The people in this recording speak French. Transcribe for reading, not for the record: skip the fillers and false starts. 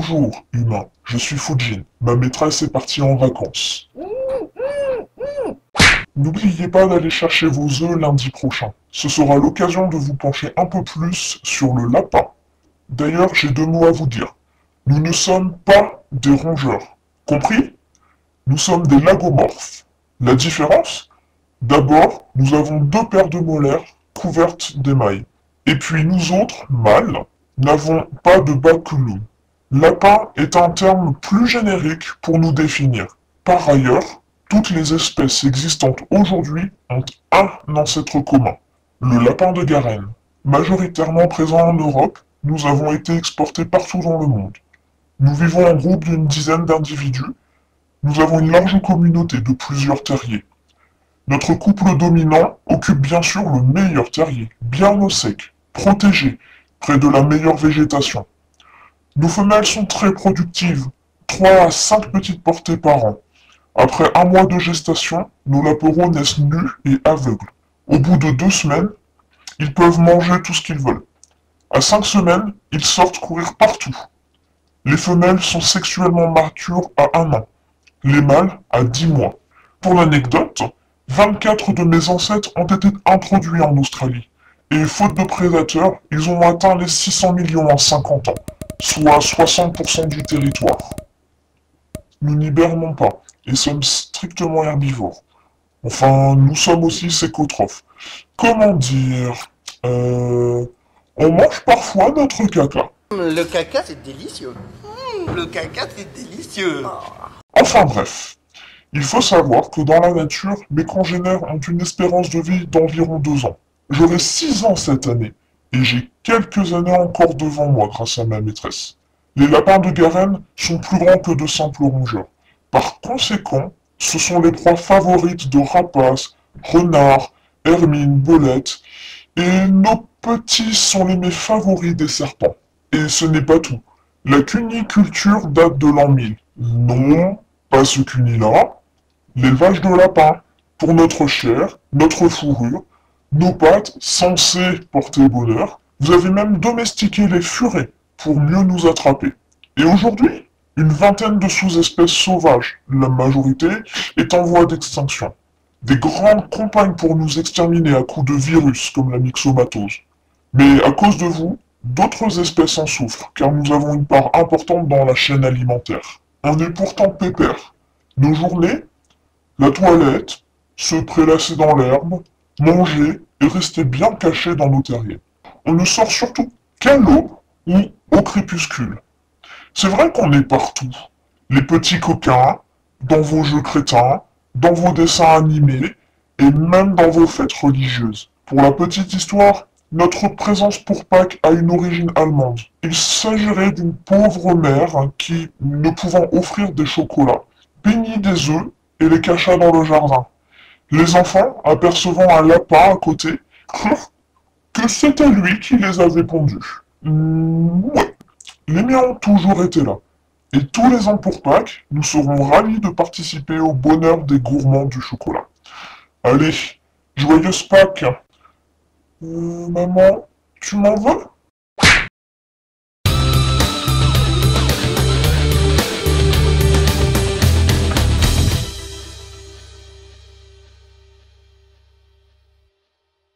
Bonjour, humain, je suis Fujin. Ma maîtresse est partie en vacances. N'oubliez pas d'aller chercher vos œufs lundi prochain. Ce sera l'occasion de vous pencher un peu plus sur le lapin. D'ailleurs, j'ai deux mots à vous dire. Nous ne sommes pas des rongeurs. Compris? Nous sommes des lagomorphes. La différence? D'abord, nous avons deux paires de molaires couvertes d'émail. Et puis nous autres, mâles, n'avons pas de baculum. Lapin est un terme plus générique pour nous définir. Par ailleurs, toutes les espèces existantes aujourd'hui ont un ancêtre commun, le lapin de Garenne. Majoritairement présent en Europe, nous avons été exportés partout dans le monde. Nous vivons en groupe d'une dizaine d'individus. Nous avons une large communauté de plusieurs terriers. Notre couple dominant occupe bien sûr le meilleur terrier, bien au sec, protégé, près de la meilleure végétation. Nos femelles sont très productives, 3 à 5 petites portées par an. Après un mois de gestation, nos lapereaux naissent nus et aveugles. Au bout de 2 semaines, ils peuvent manger tout ce qu'ils veulent. À 5 semaines, ils sortent courir partout. Les femelles sont sexuellement matures à 1 an, les mâles à 10 mois. Pour l'anecdote, 24 de mes ancêtres ont été introduits en Australie, et faute de prédateurs, ils ont atteint les 600 millions en 50 ans, soit 60% du territoire. Nous n'hibernons pas, et sommes strictement herbivores. Enfin, nous sommes aussi sécotrophes. Comment dire on mange parfois notre caca. Le caca, c'est délicieux. Le caca, c'est délicieux. Enfin bref, il faut savoir que dans la nature, mes congénères ont une espérance de vie d'environ 2 ans. J'aurai 6 ans cette année, et j'ai quelques années encore devant moi grâce à ma maîtresse. Les lapins de Garenne sont plus grands que de simples rongeurs. Par conséquent, ce sont les proies favorites de rapaces, renards, hermines, bolettes, et nos petits sont les mets favoris des serpents. Et ce n'est pas tout. La cuniculture date de l'an 1000. Non, pas ce cuni-là. L'élevage de lapins, pour notre chair, notre fourrure, nos pattes censées porter bonheur. Vous avez même domestiqué les furets pour mieux nous attraper. Et aujourd'hui, une vingtaine de sous-espèces sauvages, la majorité, est en voie d'extinction. Des grandes campagnes pour nous exterminer à coups de virus comme la myxomatose. Mais à cause de vous, d'autres espèces en souffrent, car nous avons une part importante dans la chaîne alimentaire. On est pourtant pépère. Nos journées, la toilette, se prélasser dans l'herbe, manger et rester bien caché dans nos terriers. On ne sort surtout qu'à l'aube ou au crépuscule. C'est vrai qu'on est partout. Les petits coquins, dans vos jeux crétins, dans vos dessins animés, et même dans vos fêtes religieuses. Pour la petite histoire, notre présence pour Pâques a une origine allemande. Il s'agirait d'une pauvre mère qui, ne pouvant offrir des chocolats, peignit des œufs et les cacha dans le jardin. Les enfants, apercevant un lapin à côté, crurent que c'était lui qui les avait pondus. Ouais, les miens ont toujours été là. Et tous les ans pour Pâques, nous serons ravis de participer au bonheur des gourmands du chocolat. Allez, joyeuse Pâques. Maman, tu m'en veux?